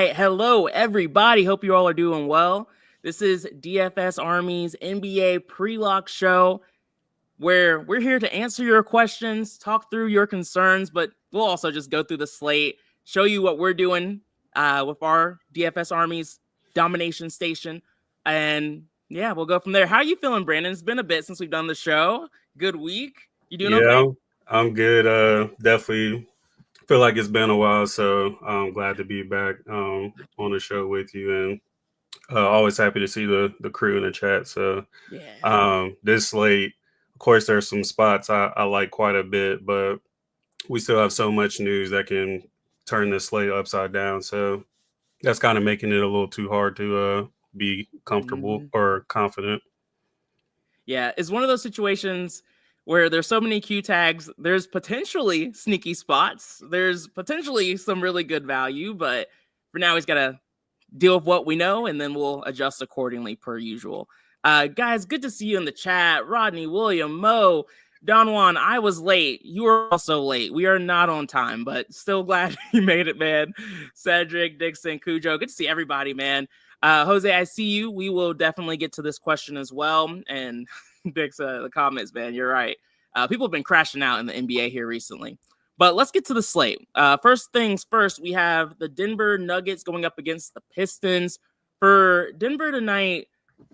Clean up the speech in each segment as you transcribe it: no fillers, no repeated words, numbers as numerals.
right. Hello, everybody. Hope you all are doing well. This is DFS Army's NBA pre-lock show where we're here to answer your questions, talk through your concerns, but we'll also just go through the slate, show you what we're doing with our DFS Army's domination station. And yeah, we'll go from there. How are you feeling, Brandon? It's been a bit since we've done the show. Good week. You doing okay? I'm good. Definitely feel like it's been a while, so I'm glad to be back on the show with you, and always happy to see the crew in the chat. So Yeah. this slate, of course, there's some spots I like quite a bit, but we still have so much news that can turn this slate upside down. So that's kind of making it a little too hard to be comfortable or confident. Yeah, it's one of those situations where there's so many Q tags. There's potentially sneaky spots. There's potentially some really good value, but for now, he's got to deal with what we know, and then we'll adjust accordingly per usual. Guys, good to see you in the chat. Rodney, William, Mo, Don Juan, I was late. You were also late. We are not on time, but still glad you made it, man. Cedric, Dixon, Cujo, good to see everybody, man. Jose, I see you. We will definitely get to this question as well. And Dix, the comments, man, you're right. People have been crashing out in the NBA here recently. But let's get to the slate. First things first, we have the Denver Nuggets going up against the Pistons. For Denver tonight,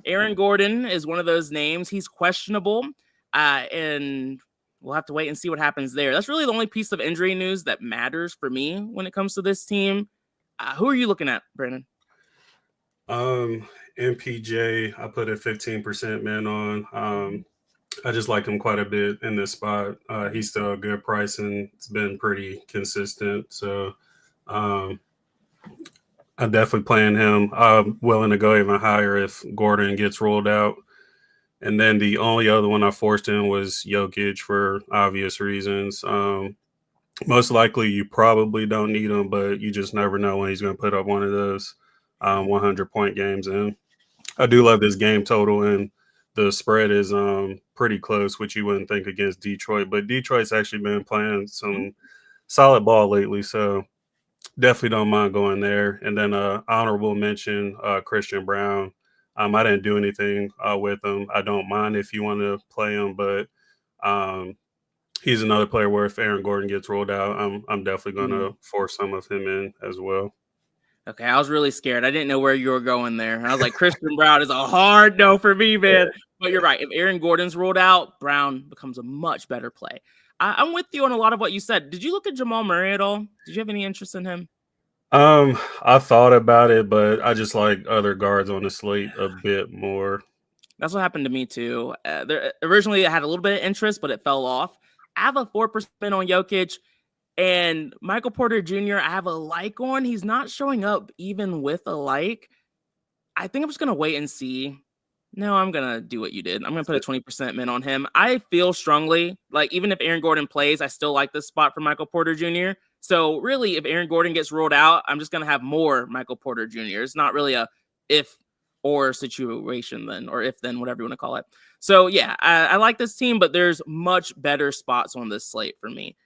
Aaron Gordon is one of those names. He's questionable, and we'll have to wait and see what happens there. That's really the only piece of injury news that matters for me when it comes to this team. Who are you looking at, Brandon? MPJ, I put a 15% man on. I just like him quite a bit in this spot. He's still a good price and it's been pretty consistent. So I'm definitely playing him. I'm willing to go even higher if Gordon gets rolled out. And then the only other one I forced in was Jokic for obvious reasons. Most likely you probably don't need him, but you just never know when he's going to put up one of those 100-point games. And I do love this game total, and the spread is pretty close, which you wouldn't think against Detroit. But Detroit's actually been playing some solid ball lately, so definitely don't mind going there. And then honorable mention, Christian Brown. I didn't do anything with him. I don't mind if you want to play him, but he's another player where if Aaron Gordon gets rolled out, I'm definitely going to force some of him in as well. Okay, I was really scared. I didn't know where you were going there. I was like, Christian Brown is a hard no for me, man. But you're right. If Aaron Gordon's ruled out, Brown becomes a much better play. I'm with you on a lot of what you said. Did you look at Jamal Murray at all? Did you have any interest in him? I thought about it, but I just like other guards on the slate a bit more. That's what happened to me too. Originally, I had a little bit of interest, but it fell off. I have a 4% on Jokic. And Michael Porter Jr., I have a like on. He's not showing up even with a like. I think I'm just going to wait and see. No, I'm going to do what you did. I'm going to put a 20% min on him. I feel strongly, like even if Aaron Gordon plays, I still like this spot for Michael Porter Jr. So really, if Aaron Gordon gets ruled out, I'm just going to have more Michael Porter Jr. It's not really a if or situation then, or if then, whatever you want to call it. So yeah, I like this team, but there's much better spots on this slate for me.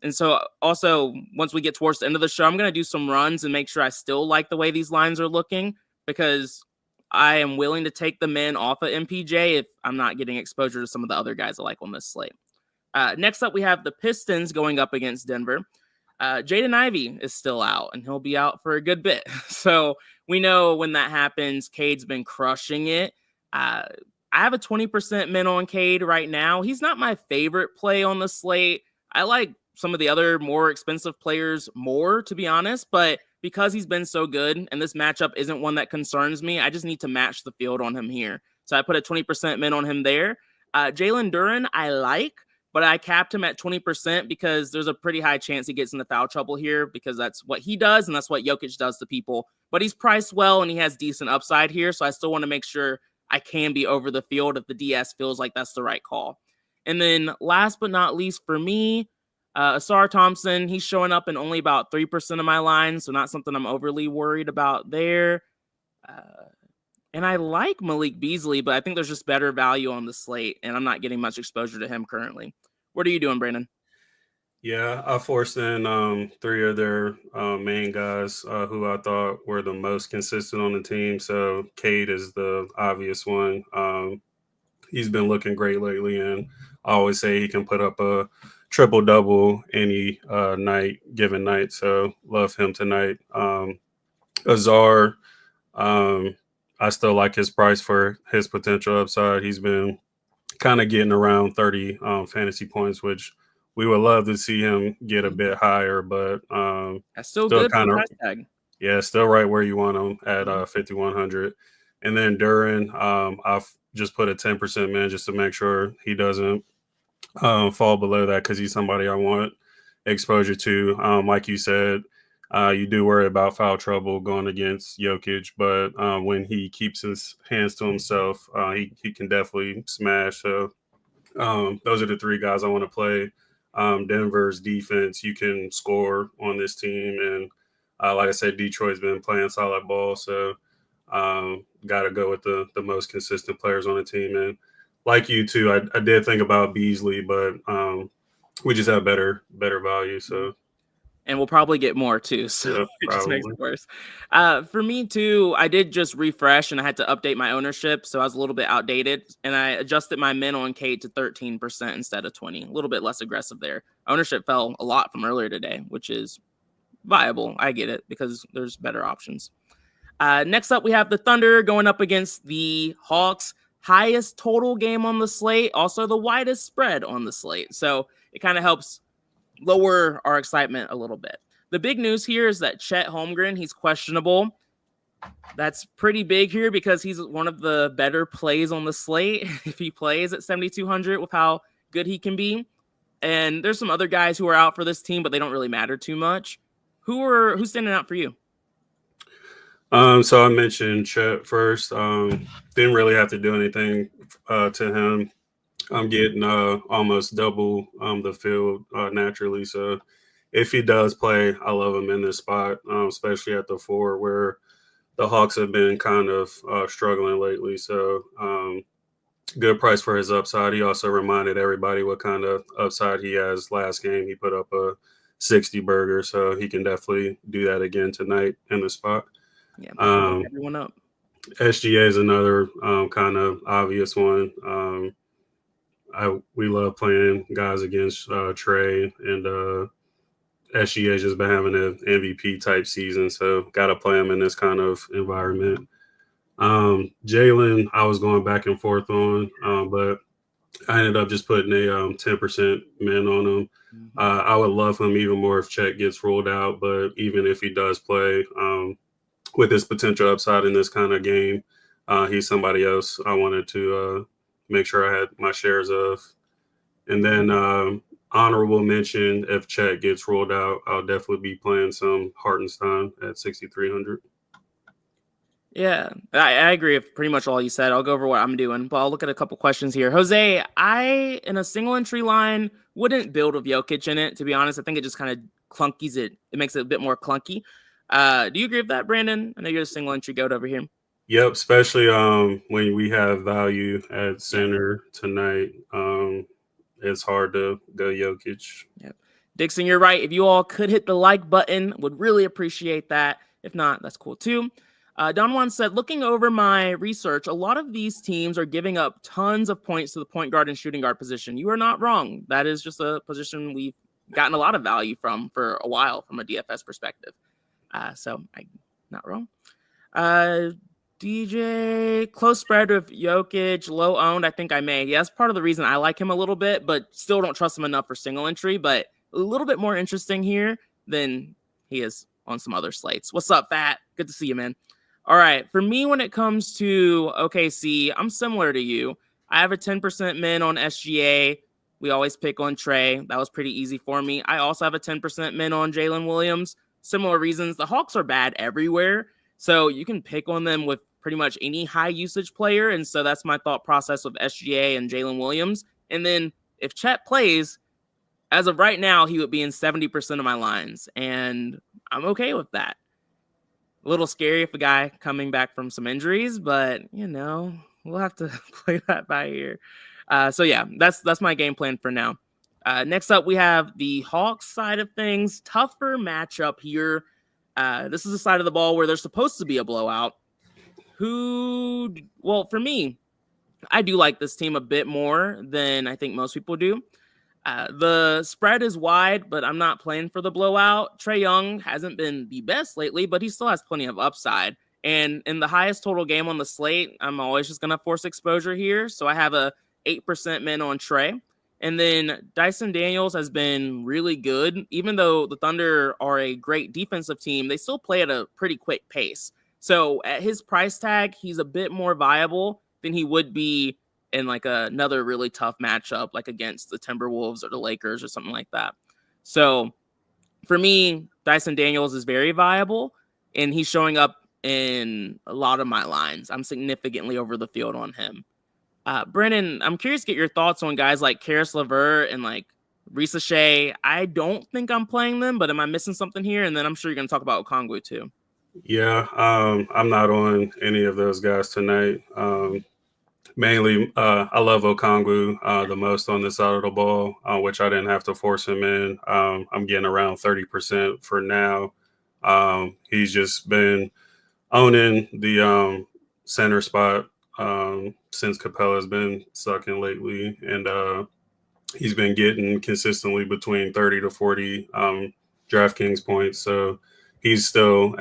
And so also, once we get towards the end of the show, I'm going to do some runs and make sure I still like the way these lines are looking, because I am willing to take them in off of MPJ if I'm not getting exposure to some of the other guys I like on this slate. Next up, we have the Pistons going up against Denver. Jaden Ivey is still out, and he'll be out for a good bit. So we know when that happens, Cade's been crushing it. I have a 20% min on Cade right now. He's not my favorite play on the slate. I like some of the other more expensive players more, to be honest, but because he's been so good and this matchup isn't one that concerns me, I just need to match the field on him here. So I put a 20% min on him there. Jalen Duren, I like, but I capped him at 20% because there's a pretty high chance he gets into foul trouble here, because that's what he does and that's what Jokic does to people. But he's priced well and he has decent upside here, so I still want to make sure I can be over the field if the DS feels like that's the right call. And then last but not least for me, Asar Thompson, he's showing up in only about 3% of my lines, so not something I'm overly worried about there. And I like Malik Beasley, but I think there's just better value on the slate, and I'm not getting much exposure to him currently. What are you doing, Brandon? Yeah, I forced in three of their main guys who I thought were the most consistent on the team. So Cade is the obvious one. He's been looking great lately, and I always say he can put up a triple double any given night. So love him tonight. Azar, um, I still like his price for his potential upside. He's been kind of getting around 30 fantasy points, which we would love to see him get a bit higher, but That's still still good for kind the of, price tag. yeah, still right where you want him at Mhm. 5,100. And then Duran, I've just put a 10% man just to make sure he doesn't fall below that because he's somebody I want exposure to. Like you said, you do worry about foul trouble going against Jokic, but when he keeps his hands to himself, he can definitely smash. So those are the three guys I want to play. Denver's defense, you can score on this team. And like I said, Detroit's been playing solid ball. So got to go with the most consistent players on the team. And like you too, I did think about Beasley, but we just have better value. So And we'll probably get more too, so yeah, it just makes probably. it worse. For me too, I did just refresh and I had to update my ownership, so I was a little bit outdated, and I adjusted my min on Kate to 13% instead of 20, a little bit less aggressive there. Ownership fell a lot from earlier today, which is viable. I get it because there's better options. Next up, we have the Thunder going up against the Hawks. Highest total game on the slate, also the widest spread on the slate. So it kind of helps lower our excitement a little bit. The big news here is that Chet Holmgren, he's questionable. That's pretty big here because he's one of the better plays on the slate if he plays at 7,200 with how good he can be. And there's some other guys who are out for this team, but they don't really matter too much. Who's standing out for you? So I mentioned Chet first. Didn't really have to do anything to him. I'm getting almost double the field naturally. So if he does play, I love him in this spot, especially at the four where the Hawks have been kind of struggling lately. So good price for his upside. He also reminded everybody what kind of upside he has. Last game, he put up a 60 burger, so he can definitely do that again tonight in the spot. Yeah, wake Um, everyone up. SGA is another kind of obvious one. We love playing guys against Trey, and SGA has just been having an MVP type season, so got to play him in this kind of environment. Jalen, I was going back and forth on, but I ended up just putting a 10% min on him. Mm-hmm. I would love him even more if Chet gets ruled out, but even if he does play, with his potential upside in this kind of game, he's somebody else I wanted to make sure I had my shares of. And then honorable mention, if Chet gets ruled out, I'll definitely be playing some Hartenstein at 6,300. Yeah, I agree with pretty much all you said. I'll go over what I'm doing, but I'll look at a couple questions here. Jose, I, in a single entry line, wouldn't build with Jokic in it, to be honest. I think it just kind of clunkies it. It makes it a bit more clunky. Do you agree with that, Brandon? I know you're a single entry goat over here. Yep, especially when we have value at center tonight. It's hard to go Jokic. Yep. Dixon, you're right. If you all could hit the like button, would really appreciate that. If not, that's cool too. Don Juan said, looking over my research, a lot of these teams are giving up tons of points to the point guard and shooting guard position. You are not wrong. That is just a position we've gotten a lot of value from for a while from a DFS perspective. So I'm not wrong. DJ, close spread with Jokic, low owned. I think I may. Yeah, that's part of the reason I like him a little bit, but still don't trust him enough for single entry. But a little bit more interesting here than he is on some other slates. What's up, Fat? Good to see you, man. All right. For me, when it comes to OKC, I'm similar to you. I have a 10% min on SGA. We always pick on Trey. That was pretty easy for me. I also have a 10% min on Jalen Williams. Similar reasons. The Hawks are bad everywhere, so you can pick on them with pretty much any high usage player. And so that's my thought process with SGA and Jalen Williams. And then if Chet plays, as of right now, he would be in 70% of my lines. And I'm okay with that. A little scary if a guy coming back from some injuries, but we'll have to play that by ear. So yeah, that's my game plan for now. Next up, we have the Hawks side of things. Tougher matchup here. This is the side of the ball where there's supposed to be a blowout. Well, for me, I do like this team a bit more than I think most people do. The spread is wide, but I'm not playing for the blowout. Trae Young hasn't been the best lately, but he still has plenty of upside. And in the highest total game on the slate, I'm always just going to force exposure here. So I have a 8% min on Trae. And then Dyson Daniels has been really good. Even though the Thunder are a great defensive team, they still play at a pretty quick pace. So at his price tag, he's a bit more viable than he would be in like another really tough matchup, like against the Timberwolves or the Lakers or something like that. So for me, Dyson Daniels is very viable, and he's showing up in a lot of my lines. I'm significantly over the field on him. Brennan, I'm curious to get your thoughts on guys like Karis LeVert and like Risa Shea. I don't think I'm playing them, but am I missing something here? And then I'm sure you're going to talk about Okongwu too. Yeah, I'm not on any of those guys tonight. Mainly, I love Okongwu the most on this side of the ball, which I didn't have to force him in. I'm getting around 30% for now. He's just been owning the center spot since Capella's been sucking lately, and he's been getting consistently between 30 to 40 DraftKings points. So he's still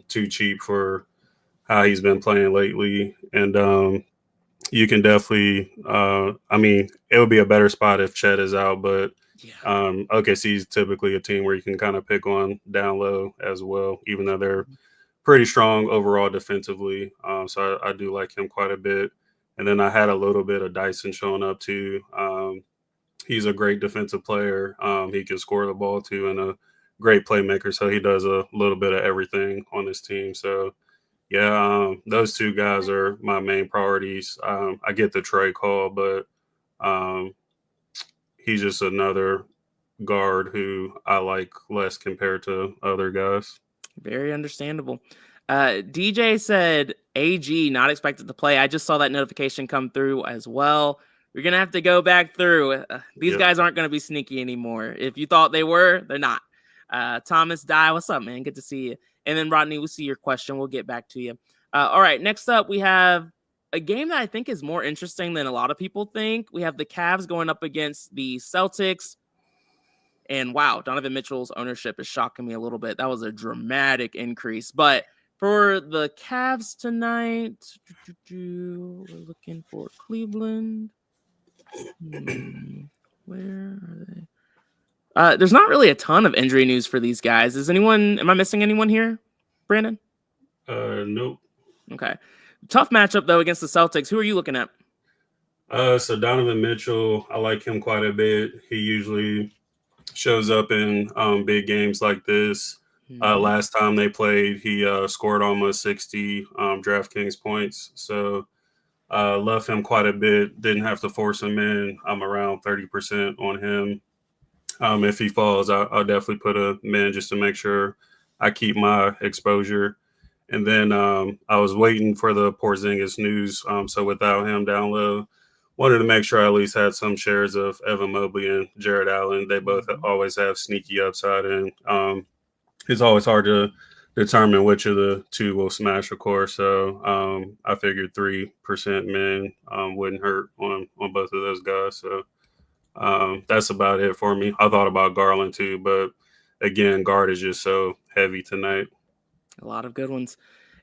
too cheap for how he's been playing lately, and you can definitely it would be a better spot if Chet is out, but OKC is typically a team where you can kind of pick on down low as well, even though they're pretty strong overall defensively. So I do like him quite a bit. And then I had a little bit of Dyson showing up too. He's a great defensive player. He can score the ball too, and a great playmaker. So he does a little bit of everything on this team. So yeah, those two guys are my main priorities. I get the Trae call, but he's just another guard who I like less compared to other guys. Very understandable. DJ said AG not expected to play. I just saw that notification come through as well. You're going to have to go back through. These guys aren't going to be sneaky anymore. If you thought they were, they're not. Thomas Dye, what's up, man? Good to see you. And then, Rodney, we'll see your question. We'll get back to you. All right, next up, we have a game that I think is more interesting than a lot of people think. We have the Cavs going up against the Celtics. And wow, Donovan Mitchell's ownership is shocking me a little bit. That was a dramatic increase. But for the Cavs tonight, we're looking for Cleveland. Where are they? There's not really a ton of injury news for these guys. Am I missing anyone here, Brandon? Nope. Okay. Tough matchup, though, against the Celtics. Who are you looking at? So Donovan Mitchell, I like him quite a bit. He usually shows up in big games like this. Last time they played, he scored almost 60 DraftKings points. So love him quite a bit. Didn't have to force him in. I'm around 30% on him. If he falls, I'll definitely put a min just to make sure I keep my exposure. And then I was waiting for the Porzingis news. So without him down low, wanted to make sure I at least had some shares of Evan Mobley and Jared Allen. They both always have sneaky upside, and it's always hard to determine which of the two will smash, of course. So I figured 3% min wouldn't hurt on both of those guys. So that's about it for me. I thought about Garland too, but again, guard is just so heavy tonight. A lot of good ones.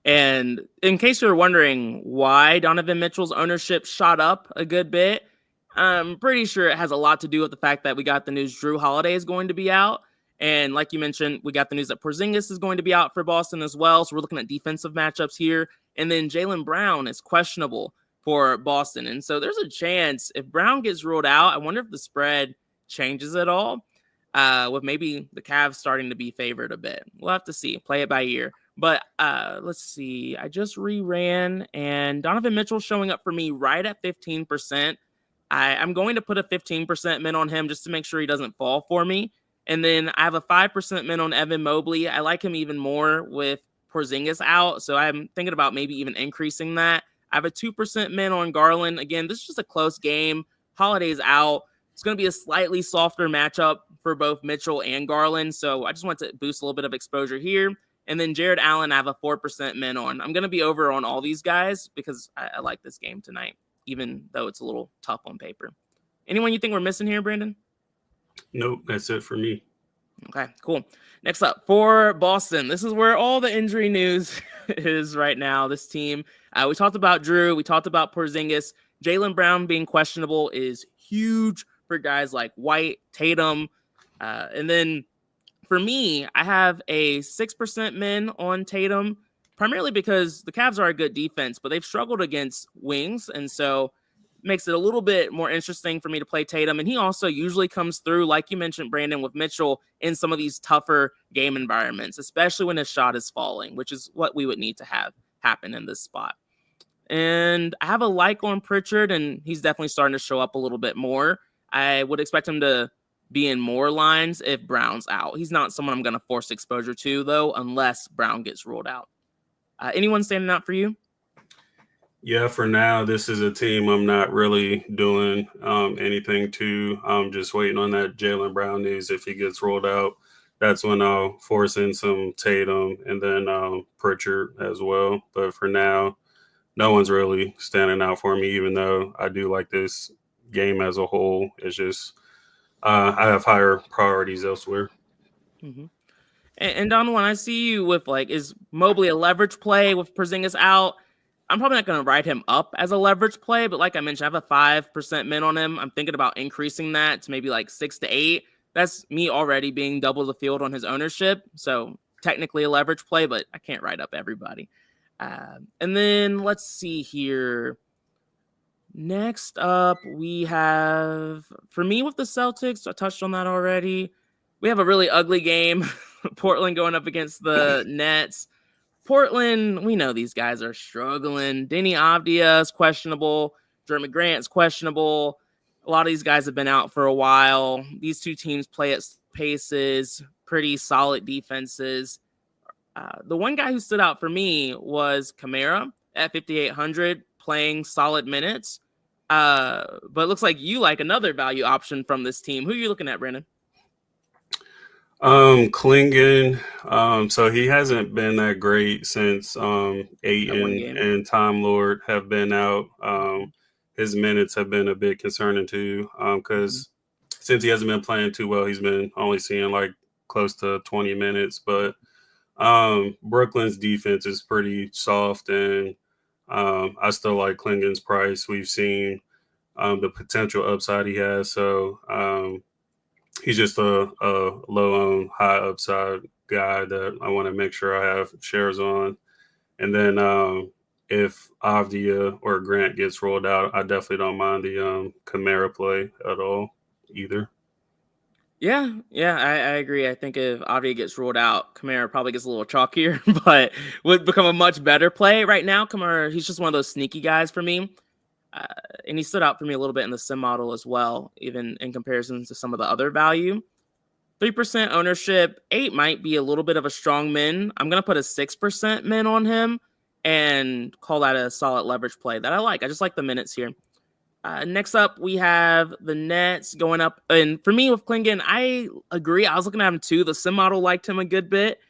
And in case you're wondering why Donovan Mitchell's ownership shot up a good bit, I'm pretty sure it has a lot to do with the fact that we got the news Drew Holiday is going to be out. And like you mentioned, we got the news that Porzingis is going to be out for Boston as well. So we're looking at defensive matchups here. And then Jaylen Brown is questionable for Boston. And so there's a chance if Brown gets ruled out, I wonder if the spread changes at all, with maybe the Cavs starting to be favored a bit. We'll have to see. Play it by ear. But let's see. I just reran, and Donovan Mitchell showing up for me right at 15%. I'm going to put a 15% min on him just to make sure he doesn't fall for me. And then I have a 5% min on Evan Mobley. I like him even more with Porzingis out, so I'm thinking about maybe even increasing that. I have a 2% min on Garland. Again, this is just a close game. Holiday's out. It's going to be a slightly softer matchup for both Mitchell and Garland. So I just want to boost a little bit of exposure here. And then Jared Allen, I have a 4% min on. I'm going to be over on all these guys because I like this game tonight, even though it's a little tough on paper. Anyone you think we're missing here, Brandon? Nope, that's it for me. Okay, cool. Next up for Boston. This is where all the injury news is right now. This team, we talked about Drew. We talked about Porzingis. Jaylen Brown being questionable is huge for guys like White, Tatum. And then for me, I have a 6% min on Tatum, primarily because the Cavs are a good defense, but they've struggled against wings. And so makes it a little bit more interesting for me to play Tatum. And he also usually comes through, like you mentioned, Brandon, with Mitchell in some of these tougher game environments, especially when his shot is falling, which is what we would need to have happen in this spot. And I have a like on Pritchard, and he's definitely starting to show up a little bit more. I would expect him to be in more lines if Brown's out. He's not someone I'm going to force exposure to, though, unless Brown gets ruled out. Anyone standing out for you? Yeah, for now, this is a team I'm not really doing anything to. I'm just waiting on that Jaylen Brown news. If he gets rolled out, that's when I'll force in some Tatum and then Pritchard as well. But for now, no one's really standing out for me, even though I do like this game as a whole. It's just I have higher priorities elsewhere. Mm-hmm. And Donovan, I see you with is Mobley a leverage play with Porzingis out? I'm probably not going to write him up as a leverage play, but like I mentioned, I have a 5% min on him. I'm thinking about increasing that to maybe 6 to 8. That's me already being double the field on his ownership. So technically a leverage play, but I can't write up everybody. And then let's see here. Next up, we have, for me with the Celtics, I touched on that already. We have a really ugly game. Portland going up against the Nets. Portland, we know these guys are struggling. Denny Avdia is questionable. Jeremy Grant's questionable. A lot of these guys have been out for a while. These two teams play at paces, pretty solid defenses. The one guy who stood out for me was Kamara at 5,800, playing solid minutes. But it looks like you like another value option from this team. Who are you looking at, Brandon? Klingon, so he hasn't been that great since Ayton and Time Lord have been out. His minutes have been a bit concerning too, because since he hasn't been playing too well, he's been only seeing close to 20 minutes. But Brooklyn's defense is pretty soft, and I still like Klingon's price. We've seen the potential upside he has, so he's just a low-owned, high upside guy that I want to make sure I have shares on. And then if Avdia or Grant gets rolled out, I definitely don't mind the Kamara play at all either. Yeah, I agree. I think if Avdia gets ruled out, Kamara probably gets a little chalkier, but would become a much better play. Right now, Kamara, he's just one of those sneaky guys for me. And he stood out for me a little bit in the sim model as well, even in comparison to some of the other value. 3% ownership, 8 might be a little bit of a strong min. I'm going to put a 6% min on him and call that a solid leverage play that I like. I just like the minutes here. Next up, we have the Nets going up. And for me with Klingon, I agree. I was looking at him too. The sim model liked him a good bit.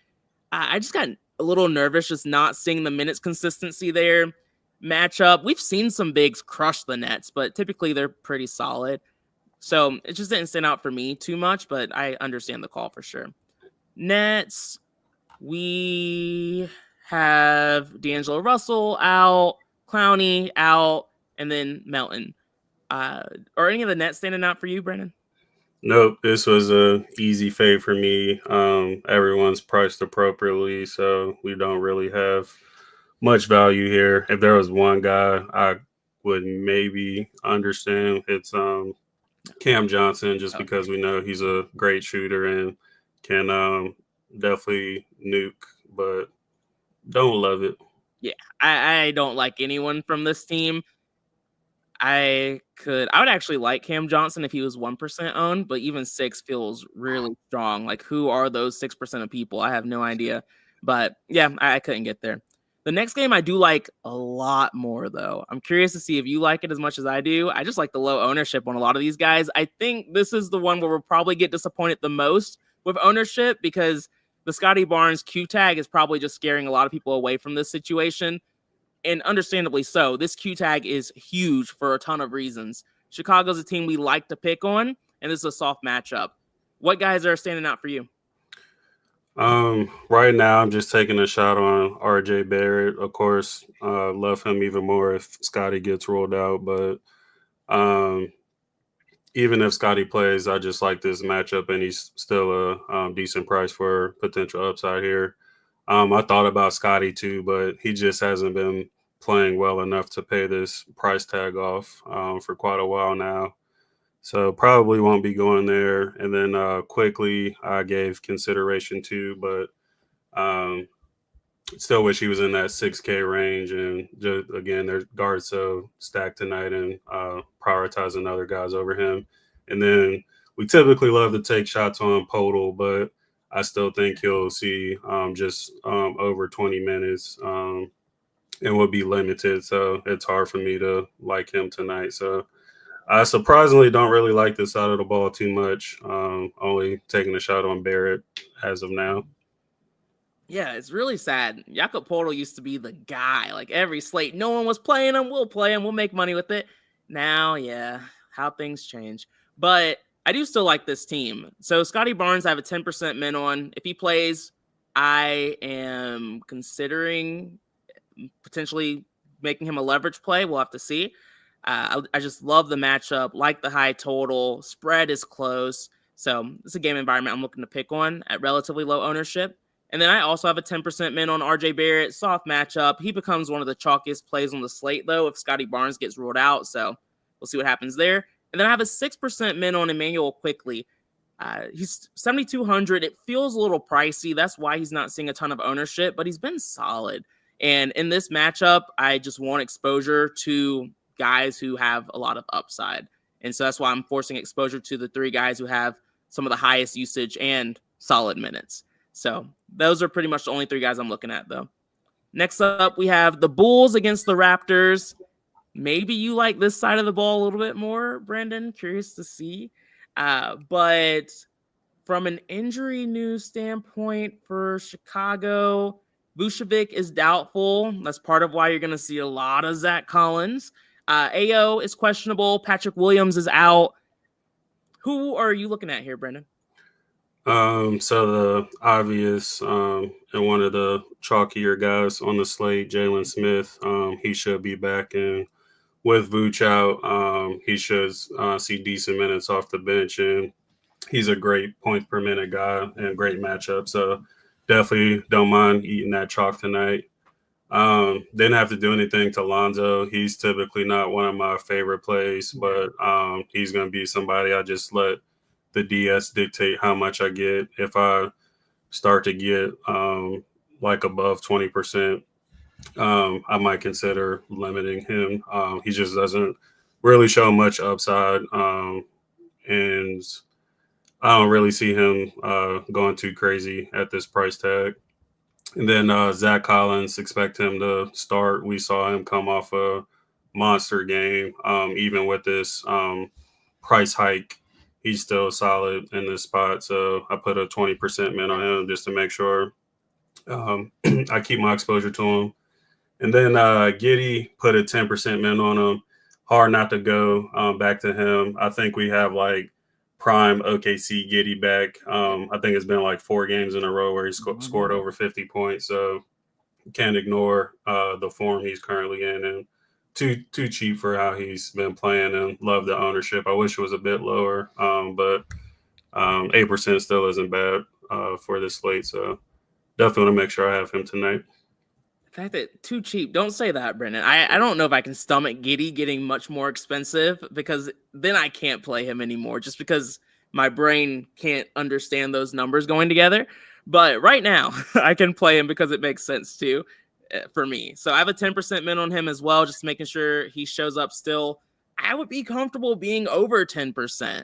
I just got a little nervous just not seeing the minutes consistency there. Matchup, we've seen some bigs crush the Nets, but typically they're pretty solid. So it just didn't stand out for me too much, but I understand the call for sure. Nets, we have D'Angelo Russell out, Clowney out, and then Melton. Are any of the Nets standing out for you, Brandon? Nope, this was a easy fade for me. Everyone's priced appropriately, so we don't really have much value here. If there was one guy I would maybe understand, it's Cam Johnson, just because we know he's a great shooter and can definitely nuke, but don't love it. Yeah, I don't like anyone from this team. I would actually like Cam Johnson if he was 1% owned, but even 6 feels really strong. Who are those 6% of people? I have no idea. But yeah, I couldn't get there. The next game I do like a lot more, though. I'm curious to see if you like it as much as I do. I just like the low ownership on a lot of these guys. I think this is the one where we'll probably get disappointed the most with ownership because the Scotty Barnes Q tag is probably just scaring a lot of people away from this situation. And understandably so. This Q tag is huge for a ton of reasons. Chicago's a team we like to pick on, and this is a soft matchup. What guys are standing out for you? Right now I'm just taking a shot on RJ Barrett. Of course, love him even more if Scotty gets rolled out, but um, even if Scotty plays, I just like this matchup, and he's still a decent price for potential upside here. I thought about Scotty too, but he just hasn't been playing well enough to pay this price tag off for quite a while now. So probably won't be going there. And then quickly, I gave consideration to, but still wish he was in that 6K range. And just, again, their guards so stacked tonight and prioritizing other guys over him. And then we typically love to take shots on Podol, but I still think he'll see just over 20 minutes and will be limited. So it's hard for me to like him tonight. So I surprisingly don't really like this side of the ball too much. Only taking a shot on Barrett as of now. Yeah, it's really sad. Jakob Poeltl used to be the guy. Like every slate, no one was playing him. We'll play him. We'll make money with it. Now, yeah, how things change. But I do still like this team. So Scotty Barnes, I have a 10% min on. If he plays, I am considering potentially making him a leverage play. We'll have to see. I just love the matchup, like the high total. Spread is close. So it's a game environment I'm looking to pick on at relatively low ownership. And then I also have a 10% min on RJ Barrett. Soft matchup. He becomes one of the chalkiest plays on the slate, though, if Scotty Barnes gets ruled out. So we'll see what happens there. And then I have a 6% min on Emmanuel Quickly. He's 7,200. It feels a little pricey. That's why he's not seeing a ton of ownership, but he's been solid. And in this matchup, I just want exposure to guys who have a lot of upside. And so that's why I'm forcing exposure to the three guys who have some of the highest usage and solid minutes. So those are pretty much the only three guys I'm looking at, though. Next up, we have the Bulls against the Raptors. Maybe you like this side of the ball a little bit more, Brandon. Curious to see. But from an injury news standpoint for Chicago, Vucevic is doubtful. That's part of why you're going to see a lot of Zach Collins. AO is questionable. Patrick Williams is out. Who are you looking at here, Brendan? So the obvious and one of the chalkier guys on the slate, Jalen Smith, he should be back in with Vooch out. He should see decent minutes off the bench, and he's a great points per minute guy and great matchup. So definitely don't mind eating that chalk tonight. Didn't have to do anything to Lonzo. He's typically not one of my favorite plays, but he's going to be somebody I just let the DS dictate how much I get. If I start to get like above 20%, I might consider limiting him. He just doesn't really show much upside, and I don't really see him going too crazy at this price tag. And then Zach Collins, expect him to start. We saw him come off a monster game. Even with this price hike, he's still solid in this spot. So I put a 20% min on him just to make sure I keep my exposure to him. And then Giddey, put a 10% min on him. Hard not to go back to him. I think we have like prime OKC Giddey back. I think it's been like 4 games in a row where he scored over 50 points. So can't ignore the form he's currently in, and too cheap for how he's been playing, and love the ownership. I wish it was a bit lower, but 8% still isn't bad for this slate. So definitely want to make sure I have him tonight. The fact that too cheap, don't say that, Brendan. I don't know if I can stomach Giddey getting much more expensive, because then I can't play him anymore just because my brain can't understand those numbers going together. But right now, I can play him because it makes sense too for me. So I have a 10% min on him as well, just making sure he shows up still. I would be comfortable being over 10%.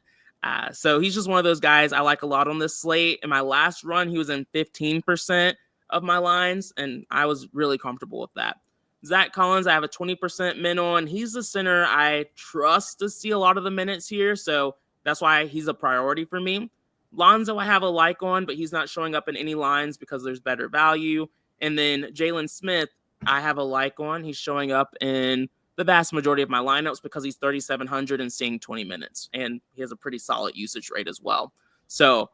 So he's just one of those guys I like a lot on this slate. In my last run, he was in 15% of my lines, and I was really comfortable with that. Zach Collins, I have a 20% min on. He's the center I trust to see a lot of the minutes here, so that's why he's a priority for me. Lonzo, I have a like on, but he's not showing up in any lines because there's better value. And then Jalen Smith, I have a like on. He's showing up in the vast majority of my lineups because he's 3,700 and seeing 20 minutes, and he has a pretty solid usage rate as well. So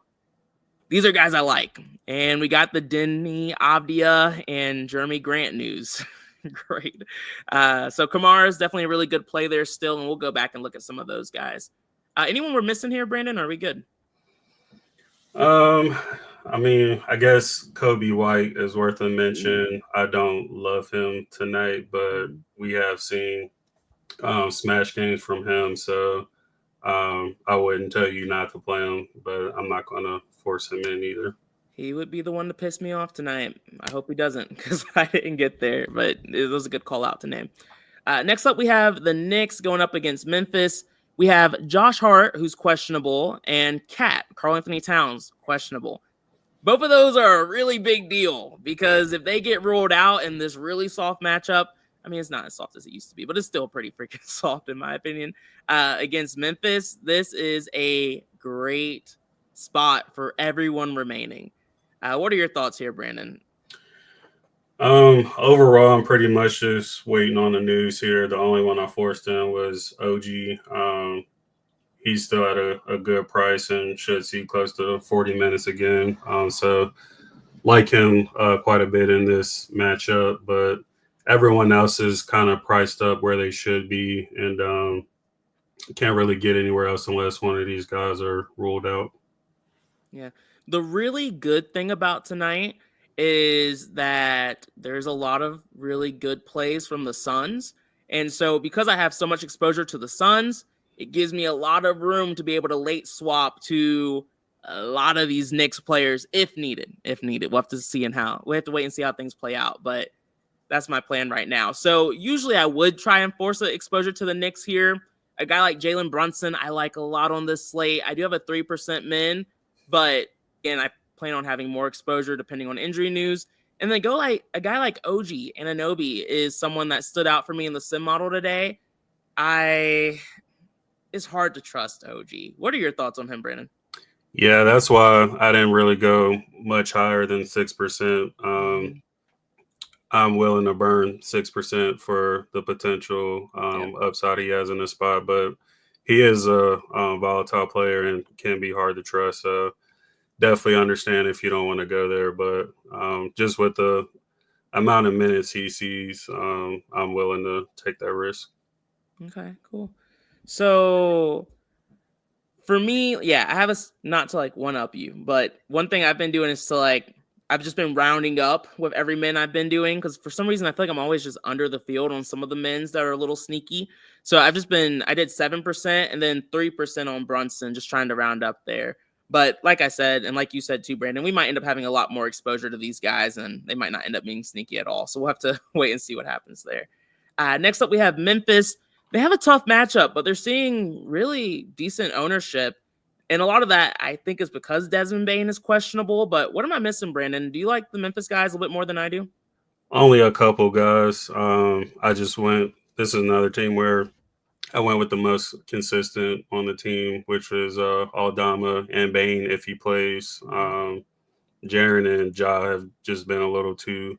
these are guys I like. And we got the Denny Avdia and Jeremy Grant news. Great. So Kamara is definitely a really good play there still, and we'll go back and look at some of those guys. Anyone we're missing here, Brandon? Are we good? I mean, I guess Kobe White is worth a mention. I don't love him tonight, but we have seen smash games from him, so I wouldn't tell you not to play him, but I'm not going to force him in either. He would be the one to piss me off tonight. I hope he doesn't because I didn't get there, but it was a good call out to name. Next up, we have the Knicks going up against Memphis. We have Josh Hart, who's questionable, and Karl Anthony Towns, questionable. Both of those are a really big deal because if they get ruled out in this really soft matchup, I mean, it's not as soft as it used to be, but it's still pretty freaking soft in my opinion. Against Memphis, this is a great spot for everyone remaining. What are your thoughts here, Brandon? Overall, I'm pretty much just waiting on the news here. The only one I forced in was OG. He's still at a good price and should see close to 40 minutes again. So like him quite a bit in this matchup, but everyone else is kind of priced up where they should be, and can't really get anywhere else unless one of these guys are ruled out. Yeah. The really good thing about tonight is that there's a lot of really good plays from the Suns. And so because I have so much exposure to the Suns, it gives me a lot of room to be able to late swap to a lot of these Knicks players if needed. We'll have to see we have to wait and see how things play out. But that's my plan right now. So usually I would try and force an exposure to the Knicks here. A guy like Jalen Brunson, I like a lot on this slate. I do have a 3% min, but again, I plan on having more exposure depending on injury news. And then a guy like OG Anunoby is someone that stood out for me in the sim model today. It's hard to trust OG. What are your thoughts on him, Brandon? Yeah, that's why I didn't really go much higher than 6%. I'm willing to burn 6% for the potential upside he has in the spot, but he is a volatile player and can be hard to trust. So definitely understand if you don't want to go there, but just with the amount of minutes he sees, I'm willing to take that risk. Okay, cool. So for me, I have not to one up you, but one thing I've been doing is I've just been rounding up with every min I've been doing because for some reason I feel like I'm always just under the field on some of the mins that are a little sneaky. So I did 7% and then 3% on Brunson, just trying to round up there. But like I said, and like you said too, Brandon, we might end up having a lot more exposure to these guys and they might not end up being sneaky at all. So we'll have to wait and see what happens there. Next up, we have Memphis. They have a tough matchup, but they're seeing really decent ownership. And a lot of that, I think, is because Desmond Bane is questionable. But what am I missing, Brandon? Do you like the Memphis guys a little bit more than I do? Only a couple guys. This is another team where I went with the most consistent on the team, which was Aldama and Bane if he plays. Jaren and Ja have just been a little too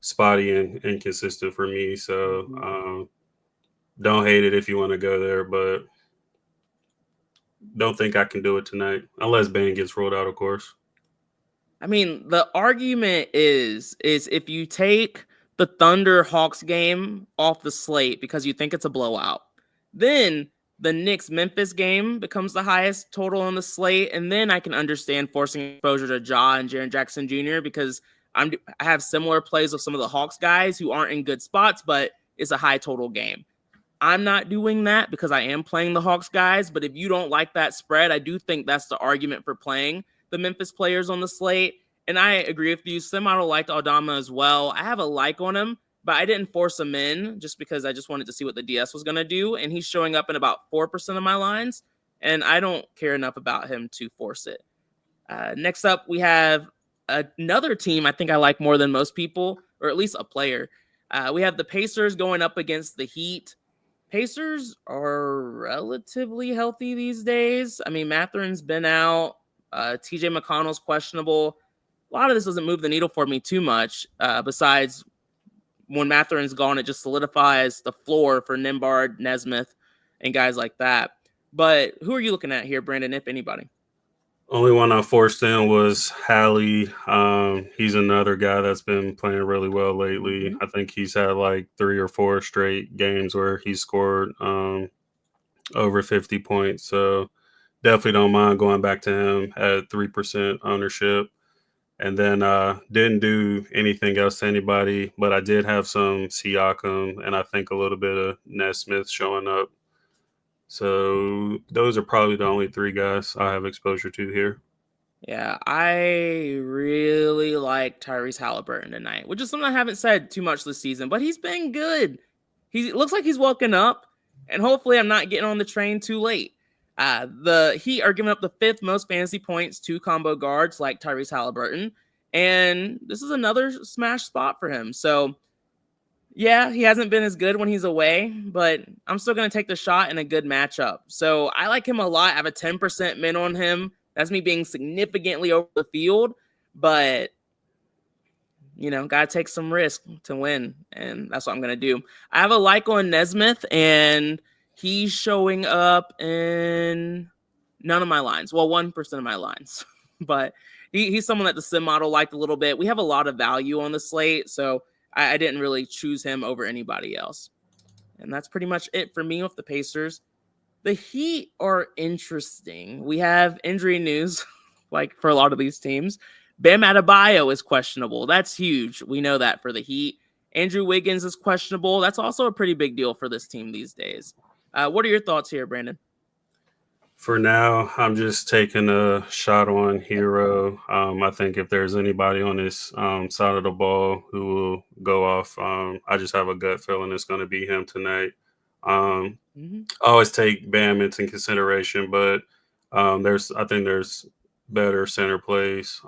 spotty and inconsistent for me. So don't hate it if you want to go there, but don't think I can do it tonight unless Bane gets rolled out, of course. I mean, the argument is if you take the Thunder Hawks game off the slate because you think it's a blowout, then the Knicks Memphis game becomes the highest total on the slate, and then I can understand forcing exposure to Ja and Jaren Jackson Jr. because I have similar plays with some of the Hawks guys who aren't in good spots, but it's a high total game. I'm not doing that because I am playing the Hawks guys, but if you don't like that spread, I do think that's the argument for playing the Memphis players on the slate. And I agree with you. Semi liked Aldama as well. I have a like on him, but I didn't force him in just because I just wanted to see what the DS was going to do. And he's showing up in about 4% of my lines, and I don't care enough about him to force it. Next up, we have another team I think I like more than most people, or at least a player. We have the Pacers going up against the Heat. Pacers are relatively healthy these days. I mean, Matherin's been out. TJ McConnell's questionable. A lot of this doesn't move the needle for me too much. Besides, when Matherin's gone, it just solidifies the floor for Nimbard, Nesmith, and guys like that. But who are you looking at here, Brandon, if anybody? Only one I forced in was Hallie. He's another guy that's been playing really well lately. I think he's had like 3 or 4 straight games where he scored over 50 points. So definitely don't mind going back to him at 3% ownership. And then didn't do anything else to anybody, but I did have some Siakam and I think a little bit of Nesmith showing up. So those are probably the only 3 guys I have exposure to here. Yeah, I really like Tyrese Halliburton tonight, which is something I haven't said too much this season, but he's been good. He looks like he's woken up, and hopefully I'm not getting on the train too late. The Heat are giving up the 5th most fantasy points to combo guards like Tyrese Halliburton, and this is another smash spot for him. So yeah, he hasn't been as good when he's away, but I'm still going to take the shot in a good matchup. So I like him a lot. I have a 10% min on him. That's me being significantly over the field, but got to take some risk to win, and that's what I'm going to do. I have a like on Nesmith, and he's showing up in none of my lines. Well, 1% of my lines, but he's someone that the sim model liked a little bit. We have a lot of value on the slate, so I didn't really choose him over anybody else. And that's pretty much it for me with the Pacers. The Heat are interesting. We have injury news, like for a lot of these teams. Bam Adebayo is questionable. That's huge. We know that for the Heat. Andrew Wiggins is questionable. That's also a pretty big deal for this team these days. What are your thoughts here, Brandon? For now, I'm just taking a shot on Hero. I think if there's anybody on this side of the ball who will go off, I just have a gut feeling it's going to be him tonight. I always take Bam into consideration, but I think there's better center plays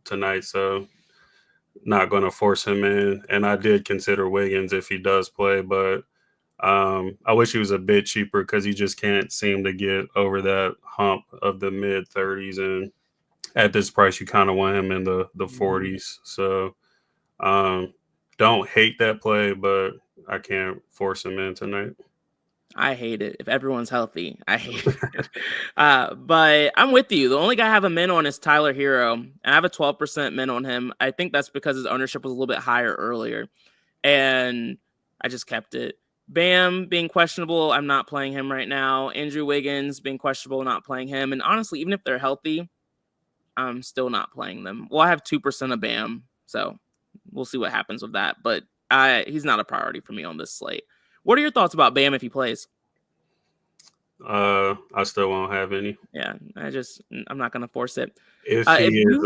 tonight, so not going to force him in. And I did consider Wiggins if he does play, but I wish he was a bit cheaper because he just can't seem to get over that hump of the mid 30s. And at this price, you kind of want him in the 40s. So don't hate that play, but I can't force him in tonight. I hate it. If everyone's healthy, I hate it. But I'm with you. The only guy I have a min on is Tyler Hero, and I have a 12% min on him. I think that's because his ownership was a little bit higher earlier, and I just kept it. Bam being questionable, I'm not playing him right now. Andrew Wiggins being questionable, not playing him. And honestly, even if they're healthy, I'm still not playing them. Well, I have 2% of Bam, so we'll see what happens with that. But he's not a priority for me on this slate. What are your thoughts about Bam if he plays? I still won't have any. Yeah, I'm not going to force it. If he is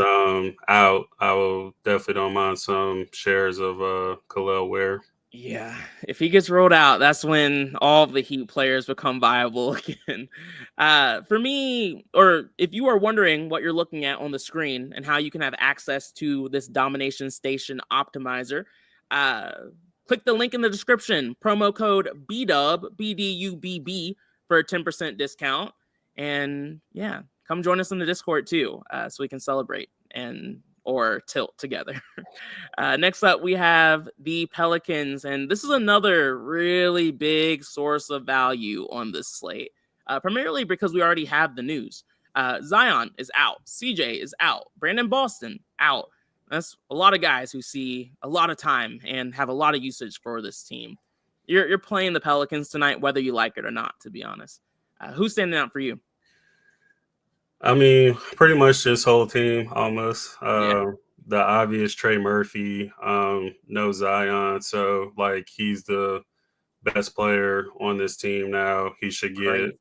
out, I will definitely don't mind some shares of Khalil Ware. Yeah, if he gets rolled out, that's when all of the Heat players become viable again. For me, or if you are wondering what you're looking at on the screen and how you can have access to this domination station optimizer, click the link in the description, promo code BDUB, BDUBB, for a 10% discount. And yeah, come join us in the Discord too, so we can celebrate or tilt together. Next up, we have the Pelicans, and this is another really big source of value on this slate, primarily because we already have the news. Zion is out. CJ is out. Brandon Boston out. That's a lot of guys who see a lot of time and have a lot of usage for this team. You're playing the Pelicans tonight, whether you like it or not, to be honest. Who's standing out for you? I mean, pretty much this whole team almost. The obvious Trey Murphy, no Zion. So, he's the best player on this team now. He should get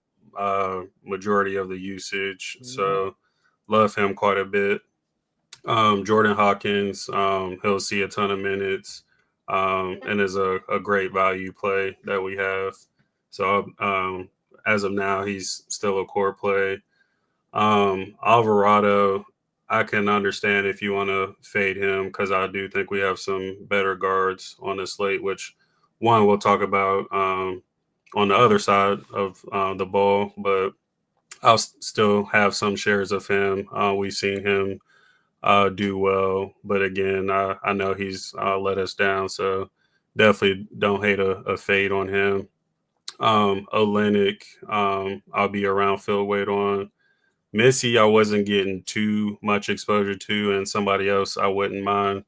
majority of the usage. So, love him quite a bit. Jordan Hawkins, he'll see a ton of minutes and is a great value play that we have. So, as of now, he's still a core play. Alvarado, I can understand if you want to fade him because I do think we have some better guards on the slate, which one we'll talk about on the other side of the ball, but I'll still have some shares of him. We've seen him do well, but again, I know he's let us down, so definitely don't hate a fade on him. Olenek, I'll be around fill weight on. Missy, I wasn't getting too much exposure to, and somebody else I wouldn't mind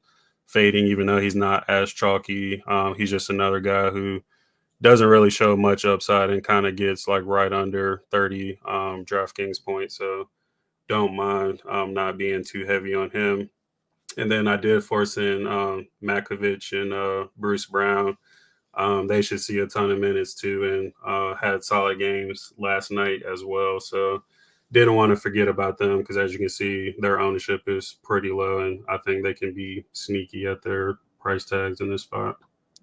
fading, even though he's not as chalky. He's just another guy who doesn't really show much upside and kind of gets like right under 30 DraftKings points. So don't mind not being too heavy on him. And then I did force in Makovich and Bruce Brown. They should see a ton of minutes too, and had solid games last night as well. So didn't want to forget about them because, as you can see, their ownership is pretty low, and I think they can be sneaky at their price tags in this spot.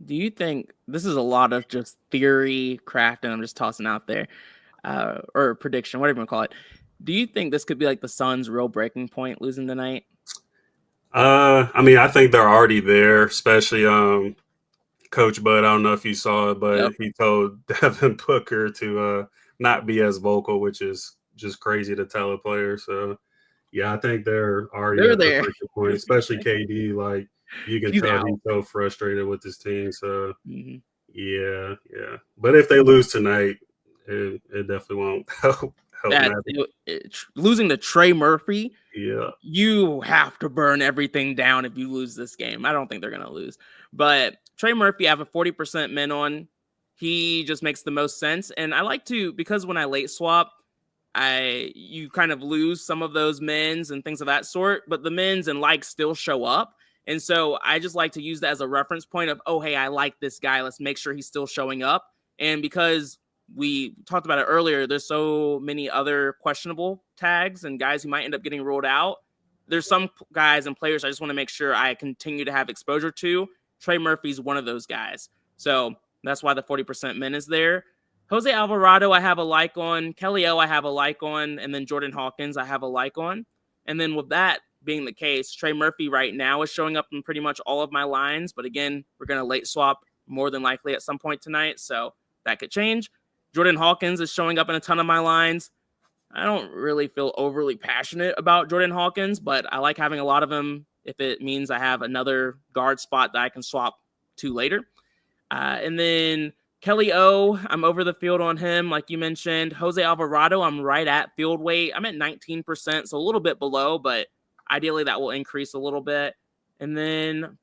Do you think this is a lot of just theory craft, and I'm just tossing out there, or prediction, whatever you want to call it? Do you think this could be like the Suns' real breaking point losing tonight? I mean, I think they're already there, especially Coach Bud. I don't know if you saw it, but he told Devin Booker to not be as vocal, which is just crazy to tell a player. So, yeah, I think they're already at the breaking point, especially KD. Like, you can tell he's so frustrated with his team. So, yeah. But if they lose tonight, it definitely won't help. Losing to Trey Murphy, yeah, you have to burn everything down if you lose this game. I don't think they're going to lose. But Trey Murphy, I have a 40% min on. He just makes the most sense. And I like to, because when I late swap, you kind of lose some of those mins and things of that sort, but the mins and likes still show up. And so I just like to use that as a reference point of, oh, hey, I like this guy. Let's make sure he's still showing up. And because we talked about it earlier, there's so many other questionable tags and guys who might end up getting ruled out. There's some guys and players I just want to make sure I continue to have exposure to. Trey Murphy's one of those guys. So that's why the 40% min is there. Jose Alvarado, I have a like on. Kelly O, I have a like on. And then Jordan Hawkins, I have a like on. And then with that being the case, Trey Murphy right now is showing up in pretty much all of my lines. But again, we're going to late swap more than likely at some point tonight. So that could change. Jordan Hawkins is showing up in a ton of my lines. I don't really feel overly passionate about Jordan Hawkins, but I like having a lot of him if it means I have another guard spot that I can swap to later. And then Kelly O, I'm over the field on him, like you mentioned. Jose Alvarado, I'm right at field weight. I'm at 19%, so a little bit below, but ideally that will increase a little bit. And then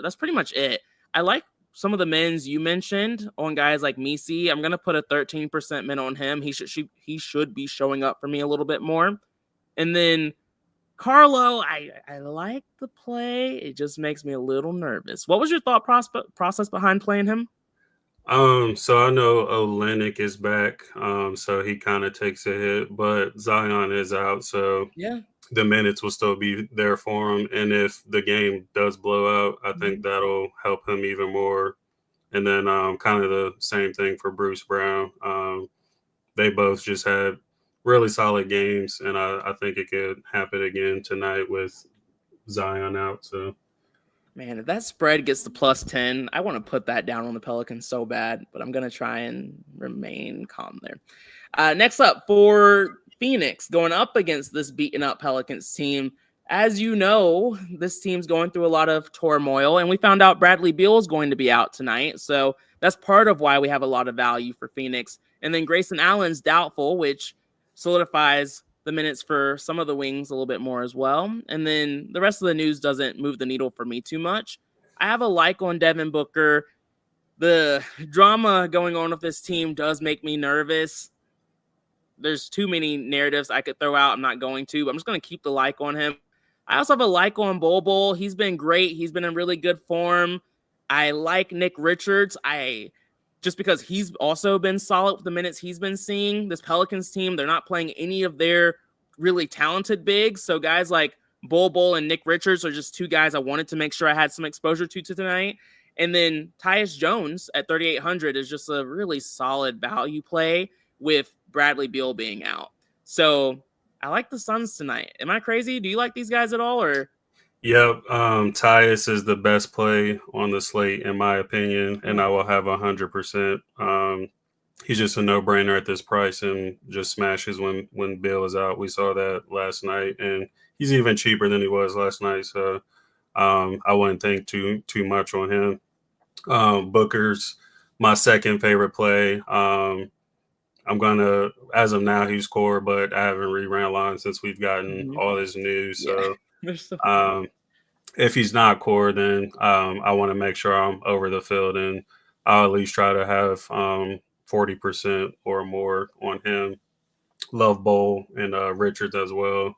that's pretty much it. I like some of the mins you mentioned on guys like Misi. I'm going to put a 13% min on him. He should be showing up for me a little bit more. And then Carlo, I like the play. It just makes me a little nervous. What was your thought process behind playing him? So I know Olenek is back, so he kind of takes a hit, but Zion is out, so yeah, the minutes will still be there for him. And if the game does blow out, I think that'll help him even more. And then kind of the same thing for Bruce Brown. They both just had really solid games, and I think it could happen again tonight with Zion out. So, man, if that spread gets to plus 10, I want to put that down on the Pelicans so bad, but I'm going to try and remain calm there. Next up for Phoenix, going up against this beaten up Pelicans team. As you know, this team's going through a lot of turmoil, and we found out Bradley Beal is going to be out tonight. So that's part of why we have a lot of value for Phoenix. And then Grayson Allen's doubtful, which solidifies the minutes for some of the wings a little bit more as well. And then the rest of the news doesn't move the needle for me too much. I have a like on Devin Booker. The drama going on with this team does make me nervous. There's too many narratives I could throw out. I'm not going to, but I'm just going to keep the like on him. I also have a like on Bol. He's been great. He's been in really good form. I like Nick Richards. Just because he's also been solid with the minutes he's been seeing. This Pelicans team, they're not playing any of their really talented bigs. So guys like Bol and Nick Richards are just two guys I wanted to make sure I had some exposure to tonight. And then Tyus Jones at 3,800 is just a really solid value play with Bradley Beal being out. So I like the Suns tonight. Am I crazy? Do you like these guys at all, or? Yep. Tyus is the best play on the slate, in my opinion, and I will have 100%. He's just a no-brainer at this price and just smashes when Bill is out. We saw that last night, and he's even cheaper than he was last night. So I wouldn't think too much on him. Booker's my second favorite play. I'm gonna, as of now, he's core, but I haven't reran lines since we've gotten all this news. So if he's not core, then I want to make sure I'm over the field, and I'll at least try to have 40% or more on him. Love Bowl and Richards as well.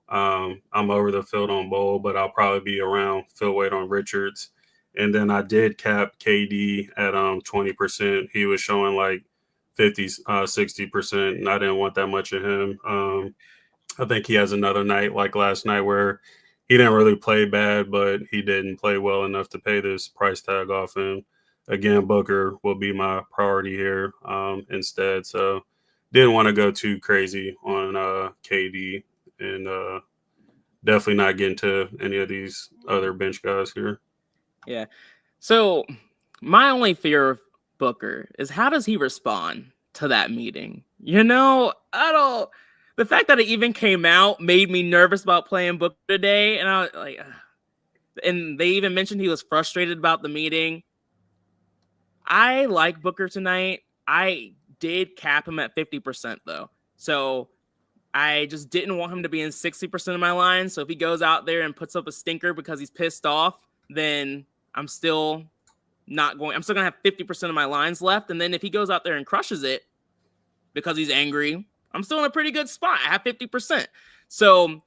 I'm over the field on Bowl, but I'll probably be around field weight on Richards. And then I did cap KD at 20%. He was showing like 50, 60%, and I didn't want that much of him. I think he has another night like last night where he didn't really play bad, but he didn't play well enough to pay this price tag off him. Again, Booker will be my priority here instead. So didn't want to go too crazy on KD and definitely not get into any of these other bench guys here. Yeah. So my only fear of Booker is how does he respond to that meeting? The fact that it even came out made me nervous about playing Booker today. And I was like, and they even mentioned he was frustrated about the meeting. I like Booker tonight. I did cap him at 50% though. So I just didn't want him to be in 60% of my lines. So if he goes out there and puts up a stinker because he's pissed off, then I'm still going to have 50% of my lines left. And then if he goes out there and crushes it because he's angry, I'm still in a pretty good spot. I have 50%. So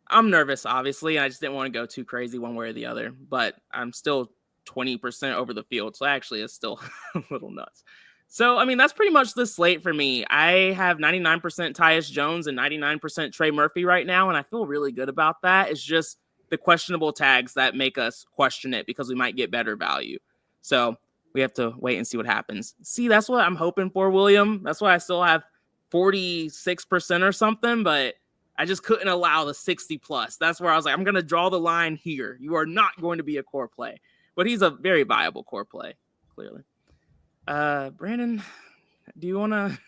I'm nervous, obviously. And I just didn't want to go too crazy one way or the other. But I'm still 20% over the field. So actually it's still a little nuts. So, I mean, that's pretty much the slate for me. I have 99% Tyus Jones and 99% Trey Murphy right now. And I feel really good about that. It's just the questionable tags that make us question it because we might get better value. So we have to wait and see what happens. See, that's what I'm hoping for, William. That's why I still have 46% or something, but I just couldn't allow the 60 plus. That's where I was like, I'm going to draw the line here. You are not going to be a core play, but he's a very viable core play, clearly. Brandon, do you want to,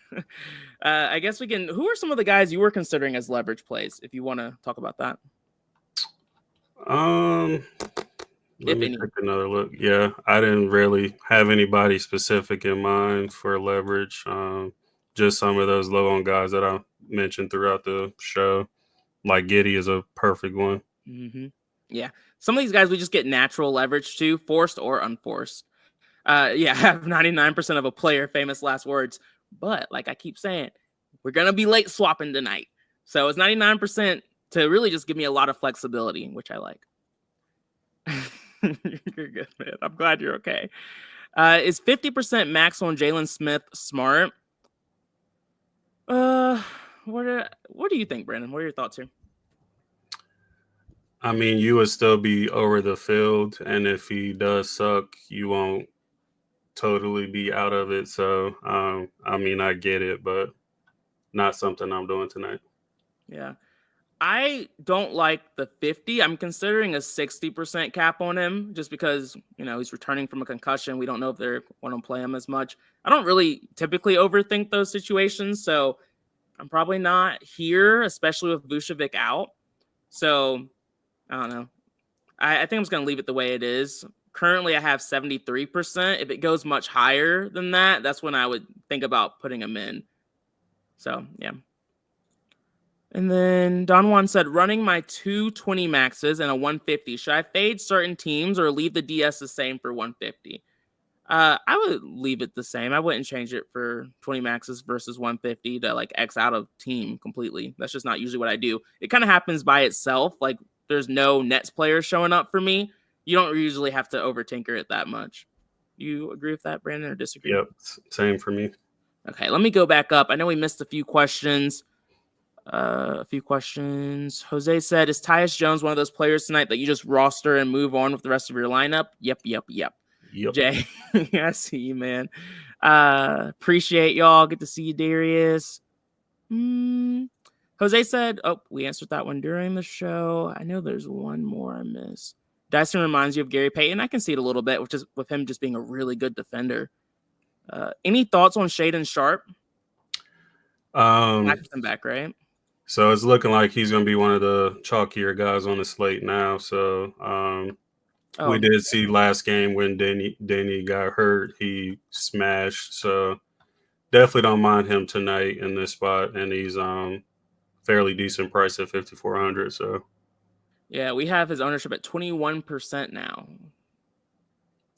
I guess we can, who are some of the guys you were considering as leverage plays? If you want to talk about that. Let me take another look. Yeah, I didn't really have anybody specific in mind for leverage. Just some of those low on guys that I mentioned throughout the show. Like Giddey is a perfect one. Mm-hmm. Yeah, some of these guys we just get natural leverage to, forced or unforced. I have 99% of a player, famous last words. But like I keep saying, we're gonna be late swapping tonight, so it's 99% to really just give me a lot of flexibility, which I like. You're good, man. I'm glad you're okay. Is 50% max on Jalen Smith smart? What do you think, Brandon? What are your thoughts here? I mean, you would still be over the field, and if he does suck, you won't totally be out of it. So, I mean, I get it, but not something I'm doing tonight. Yeah. I don't like the 50. I'm considering a 60% cap on him just because, he's returning from a concussion. We don't know if they're going to play him as much. I don't really typically overthink those situations. So I'm probably not here, especially with Vucevic out. So I don't know. I think I'm just going to leave it the way it is. Currently, I have 73%. If it goes much higher than that, that's when I would think about putting him in. So, yeah. And then Don Juan said, running my 220 maxes and a 150. Should I fade certain teams or leave the DS the same for 150? I would leave it the same. I wouldn't change it for 20 maxes versus 150 to like X out of team completely. That's just not usually what I do. It kind of happens by itself. Like there's no Nets players showing up for me. You don't usually have to overtinker it that much. You agree with that, Brandon, or disagree? Yep, same for me. Okay, let me go back up. I know we missed a few questions. Jose said, is Tyus Jones one of those players tonight that you just roster and move on with the rest of your lineup? Yep. Jay, I see you, man. Appreciate y'all. Good to see you, Darius. Jose said, oh, we answered that one during the show. I know there's one more I missed. Dyson reminds you of Gary Payton. I can see it a little bit, which is with him just being a really good defender. Any thoughts on Shaedon Sharpe? Back, right? So it's looking like he's going to be one of the chalkier guys on the slate now. So we did see last game when Danny got hurt, he smashed. So definitely don't mind him tonight in this spot, and he's fairly decent price at 5,400. So yeah, we have his ownership at 21% now.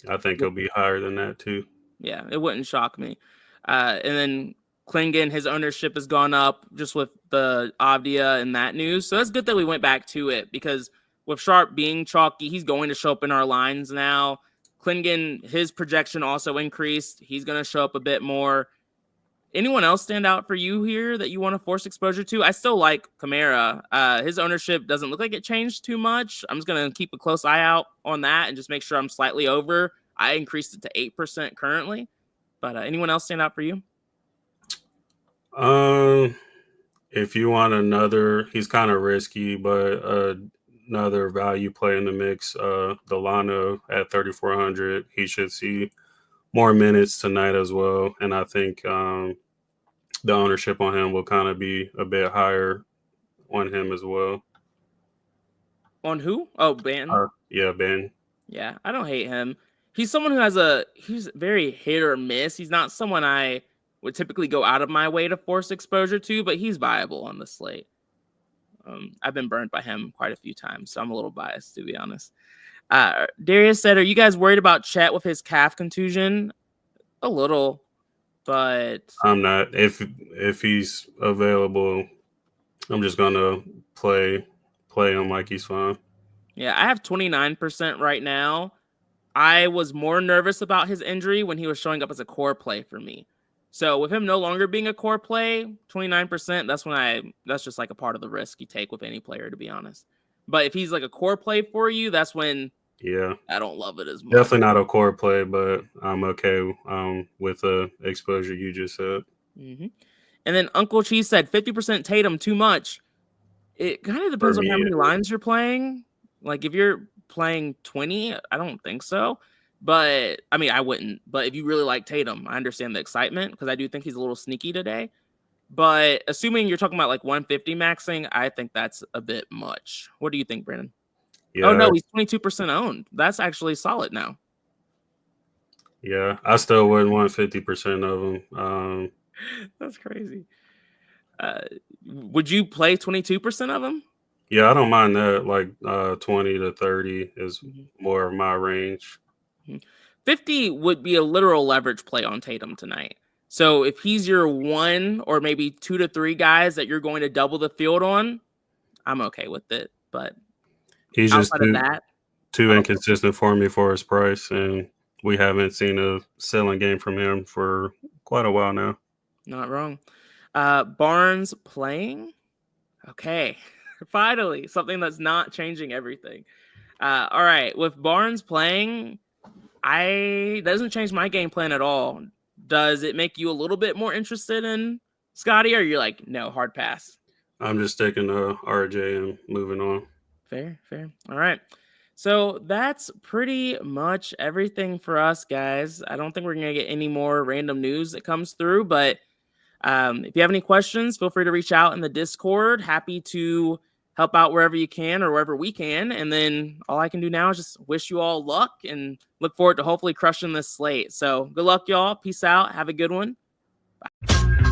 I think he'll be higher than that too. Yeah, it wouldn't shock me. And then Klingon, his ownership has gone up just with the Avdia and that news. So that's good that we went back to it, because with Sharpe being chalky, he's going to show up in our lines now. Klingon, his projection also increased. He's going to show up a bit more. Anyone else stand out for you here that you want to force exposure to? I still like Kamara. His ownership doesn't look like it changed too much. I'm just going to keep a close eye out on that and just make sure I'm slightly over. I increased it to 8% currently. But anyone else stand out for you? If you want another, he's kind of risky, but another value play in the mix, Delano at 3,400. He should see more minutes tonight as well. And I think the ownership on him will kind of be a bit higher on him as well. On who? Oh, Ben. Yeah, Ben. Yeah, I don't hate him. He's someone who he's very hit or miss. He's not someone I would typically go out of my way to force exposure to, but he's viable on the slate. I've been burned by him quite a few times, so I'm a little biased, to be honest. Darius said, are you guys worried about Chet with his calf contusion? A little, but I'm not. If he's available, I'm just gonna play him like he's fine. Yeah, I have 29% right now. I was more nervous about his injury when he was showing up as a core play for me. So with him no longer being a core play, 29%, that's just like a part of the risk you take with any player, to be honest. But if he's like a core play for you, that's when I don't love it as much. Definitely not a core play, but I'm okay with the exposure you just said. Mm-hmm. And then Uncle Cheese said 50% Tatum, too much. It kind of depends on how many lines you're playing. Like if you're playing 20, I don't think so. But I mean, I wouldn't. But if you really like Tatum, I understand the excitement, because I do think he's a little sneaky today. But assuming you're talking about like 150 maxing, I think that's a bit much. What do you think, Brandon? Yeah. Oh, no, he's 22% owned. That's actually solid now. Yeah, I still wouldn't want 50% of him. That's crazy. Would you play 22% of him? Yeah, I don't mind that. Like 20 to 30 is more of my range. 50 would be a literal leverage play on Tatum tonight. So if he's your one or maybe 2 to 3 guys that you're going to double the field on, I'm okay with it. But he's just too inconsistent for me for his price, and we haven't seen a selling game from him for quite a while now. Not wrong. Barnes playing? Okay. Finally, something that's not changing everything. All right. With Barnes playing, that doesn't change my game plan at all. Does it make you a little bit more interested in Scotty, or you're like, no, hard pass? I'm just sticking to RJ and moving on. Fair. All right. So that's pretty much everything for us, guys. I don't think we're going to get any more random news that comes through, but if you have any questions, feel free to reach out in the Discord. Happy to help out wherever you can or wherever we can. And then all I can do now is just wish you all luck and look forward to hopefully crushing this slate. So good luck, y'all. Peace out. Have a good one. Bye.